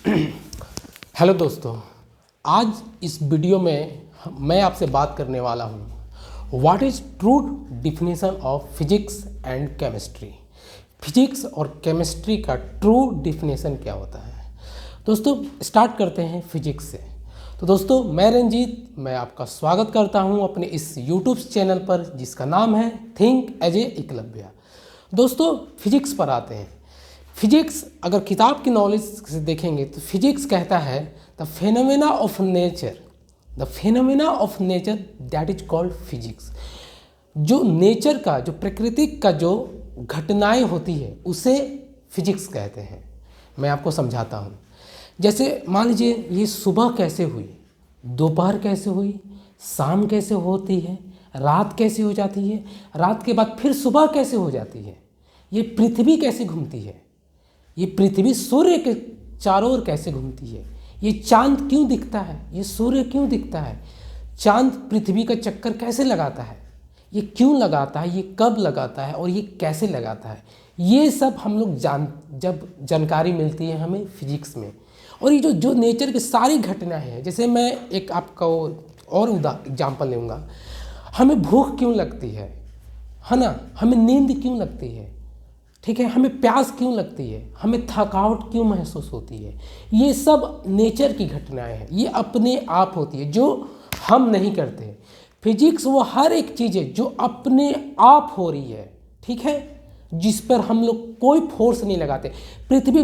Hello दोस्तों, आज इस वीडियो में मैं आपसे बात करने वाला हूँ what is true definition of physics and chemistry. Physics और केमिस्ट्री का ट्रू डिफिनेशन क्या होता है। दोस्तों स्टार्ट करते हैं फिजिक्स से। तो दोस्तों मैं रंजीत, मैं आपका स्वागत करता हूँ अपने इस यूट्यूब चैनल पर जिसका नाम है थिंक एज ए एकलव्य। दोस्तों फिजिक्स पर आते हैं। फिजिक्स अगर किताब की नॉलेज से देखेंगे तो फिजिक्स कहता है the phenomena of nature that is called physics. जो नेचर का, जो प्रकृति का जो घटनाएं होती है उसे फिजिक्स कहते हैं। मैं आपको समझाता हूँ। जैसे मान लीजिए ये सुबह कैसे हुई, दोपहर कैसे हुई, शाम कैसे होती है, रात कैसे हो जाती है, रात के बाद फिर सुबह कैसे हो जाती है, ये पृथ्वी कैसे घूमती है, ये पृथ्वी सूर्य के चारों ओर कैसे घूमती है, ये चांद क्यों दिखता है, ये सूर्य क्यों दिखता है, चांद पृथ्वी का चक्कर कैसे लगाता है, ये क्यों लगाता है, ये कब लगाता है और ये कैसे लगाता है, ये सब हम लोग जब जानकारी मिलती है हमें फिजिक्स में। और ये जो नेचर की सारी घटनाएं हैं, जैसे मैं एक आपका और एग्जाम्पल लूँगा। हमें भूख क्यों लगती है ना, हमें नींद क्यों लगती है, ठीक है, हमें प्यास क्यों लगती है, हमें थकावट क्यों महसूस होती है, ये सब नेचर की घटनाएं हैं। ये अपने आप होती है, जो हम नहीं करते। फिजिक्स वो हर एक चीज़ है जो अपने आप हो रही है, ठीक है, जिस पर हम लोग कोई फोर्स नहीं लगाते। पृथ्वी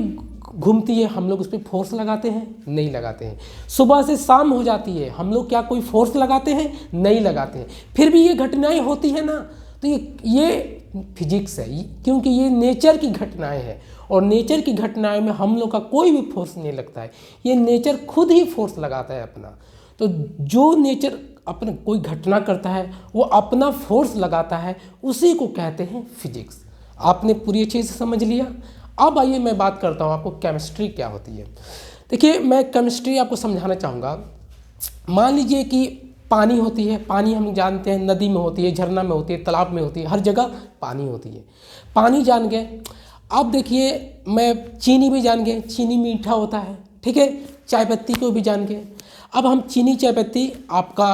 घूमती है, हम लोग उस पर फोर्स लगाते हैं? नहीं लगाते हैं। सुबह से शाम हो जाती है, हम लोग क्या कोई फोर्स लगाते हैं? नहीं लगाते हैं। फिर भी ये घटनाएं होती है ना, तो ये फिजिक्स है, क्योंकि ये नेचर की घटनाएं हैं और नेचर की घटनाएं में हम लोग का कोई भी फोर्स नहीं लगता है। ये नेचर खुद ही फोर्स लगाता है अपना। तो जो नेचर अपना कोई घटना करता है वो अपना फोर्स लगाता है, उसी को कहते हैं फिजिक्स। आपने पूरी अच्छे से समझ लिया। अब आइए मैं बात करता हूँ आपको केमिस्ट्री क्या होती है। देखिए मैं केमिस्ट्री आपको समझाना चाहूँगा। मान लीजिए कि पानी होती है, पानी हम जानते हैं नदी में होती है, झरना में होती है, तालाब में होती है, हर जगह पानी होती है। पानी जान गए। अब देखिए मैं चीनी भी जान गए, चीनी मीठा होता है, ठीक है। चाय पत्ती को भी जान गए। अब हम चीनी, चाय पत्ती आपका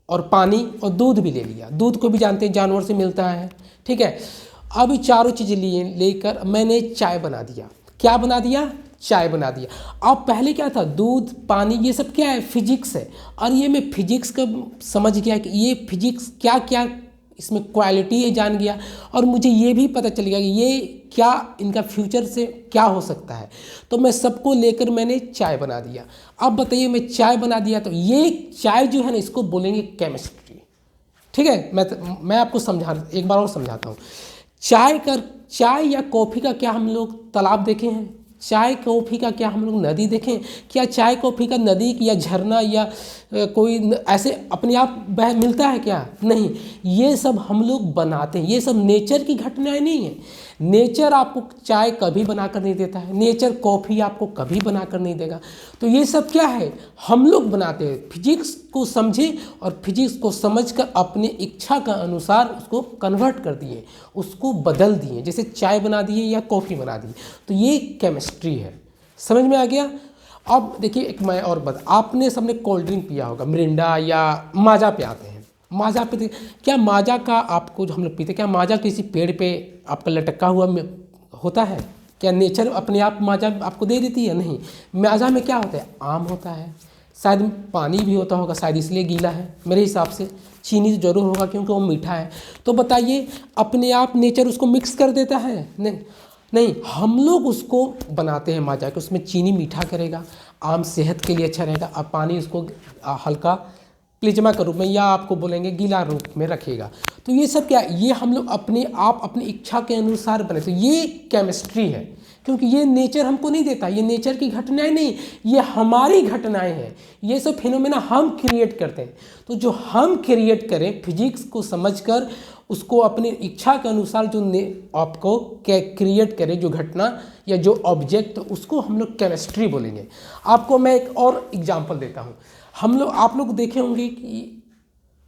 और पानी और दूध भी ले लिया। दूध को भी जानते हैं जानवर से मिलता है, ठीक है। अब ये चारों चीज़ें लेकर मैंने चाय बना दिया। क्या बना दिया? चाय बना दिया। अब पहले क्या था? दूध, पानी, ये सब क्या है? फिजिक्स है। और ये मैं फिजिक्स का समझ गया कि ये फिजिक्स क्या क्या इसमें क्वालिटी है जान गया। और मुझे ये भी पता चल गया कि ये क्या इनका फ्यूचर से क्या हो सकता है। तो मैं सबको लेकर मैंने चाय बना दिया। अब बताइए मैं चाय बना दिया तो ये चाय जो है ना, इसको बोलेंगे केमिस्ट्री, ठीक है। मैं आपको एक बार और समझाता हूँ। चाय या कॉफ़ी का क्या हम लोग तालाब देखे हैं? चाय कॉफ़ी का क्या हम लोग नदी देखें? क्या चाय कॉफ़ी का नदी या झरना या कोई ऐसे अपने आप बह मिलता है क्या? नहीं। ये सब हम लोग बनाते हैं। ये सब नेचर की घटनाएं नहीं है। नेचर आपको चाय कभी बनाकर नहीं देता है, नेचर कॉफ़ी आपको कभी बनाकर नहीं देगा। तो ये सब क्या है? हम लोग बनाते हैं। फिजिक्स को समझे और फिजिक्स को समझकर अपने इच्छा का अनुसार उसको कन्वर्ट कर दिए, उसको बदल दिए, जैसे चाय बना दिए या कॉफ़ी बना दी। तो ये केमिस्ट्री है। समझ में आ गया? अब देखिए एक मैं और आपने सबने कोल्ड ड्रिंक पिया होगा, मिरिंडा या माजा पियाते हैं। माजा पीते, क्या माजा का आपको जो हम लोग पीते, क्या माजा किसी पेड़ पे आपका लटका हुआ होता है? क्या नेचर अपने आप माजा आपको दे देती है? नहीं। माजा में क्या होता है? आम होता है, शायद पानी भी होता होगा, शायद इसलिए गीला है मेरे हिसाब से। चीनी तो जरूर होगा क्योंकि वो मीठा है। तो बताइए अपने आप नेचर उसको मिक्स कर देता है? नहीं, हम लोग उसको बनाते हैं माजा के। उसमें चीनी मीठा करेगा, आम सेहत के लिए अच्छा रहेगा, और पानी उसको हल्का प्लिज्मा के रूप में या आपको बोलेंगे गीला रूप में रखेगा। तो ये सब क्या, ये हम लोग अपने आप अपनी इच्छा के अनुसार बने। तो ये केमिस्ट्री है, क्योंकि ये नेचर हमको नहीं देता। ये नेचर की घटनाएं नहीं, ये हमारी घटनाएं हैं। ये सब फिनोमेना हम क्रिएट करते हैं। तो जो हम क्रिएट करें फिजिक्स को समझकर, उसको अपनी इच्छा के अनुसार जो आपको क्रिएट करे, जो घटना या जो ऑब्जेक्ट, उसको हम लोग केमिस्ट्री बोलेंगे। आपको मैं एक और एग्जांपल देता हूँ। आप लोग देखे होंगे कि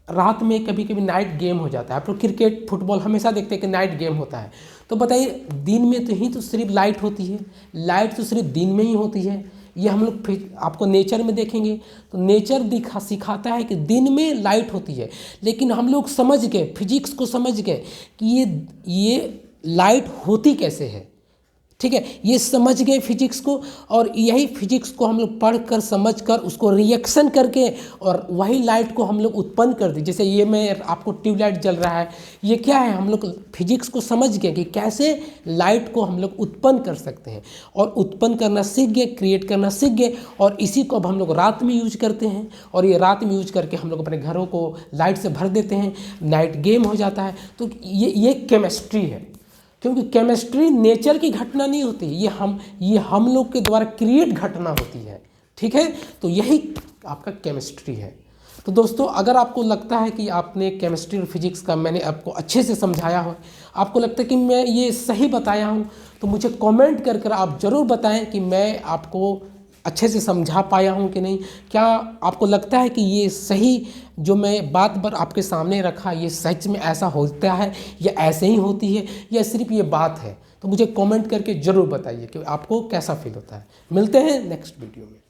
रात में कभी कभी नाइट गेम हो जाता है। आप लोग क्रिकेट, फुटबॉल हमेशा देखते हैं कि नाइट गेम होता है। तो बताइए दिन में तो सिर्फ लाइट होती है। लाइट तो सिर्फ दिन में ही होती है, ये हम लोग आपको नेचर में देखेंगे तो नेचर सिखाता है कि दिन में लाइट होती है, लेकिन हम लोग समझ गए, फिजिक्स को समझ गए कि ये लाइट होती कैसे है। ठीक है, ये समझ गए फिजिक्स को, और यही फिजिक्स को हम लोग पढ़ कर समझ कर उसको रिएक्शन करके और वही लाइट को हम लोग उत्पन्न कर दी। जैसे ये मैं आपको ट्यूबलाइट जल रहा है, ये क्या है, हम लोग फिजिक्स को समझ गए कि कैसे लाइट को हम लोग उत्पन्न कर सकते हैं, और उत्पन्न करना सीख गए, क्रिएट करना सीख गए, और इसी को अब हम लोग रात में यूज करते हैं, और ये रात में यूज करके हम लोग अपने घरों को लाइट से भर देते हैं, नाइट गेम हो जाता है। तो ये केमिस्ट्री है, क्योंकि केमिस्ट्री नेचर की घटना नहीं होती, ये हम लोग के द्वारा क्रिएट घटना होती है। ठीक है, तो यही आपका केमिस्ट्री है। तो दोस्तों, अगर आपको लगता है कि आपने केमिस्ट्री और फिजिक्स का मैंने आपको अच्छे से समझाया हो, आपको लगता है कि मैं ये सही बताया हूँ, तो मुझे कमेंट कर आप ज़रूर बताएं कि मैं आपको अच्छे से समझा पाया हूँ कि नहीं। क्या आपको लगता है कि ये सही जो मैं बात पर आपके सामने रखा, ये सच में ऐसा होता है या ऐसे ही होती है, या सिर्फ ये बात है? तो मुझे कमेंट करके ज़रूर बताइए कि आपको कैसा फील होता है। मिलते हैं नेक्स्ट वीडियो में।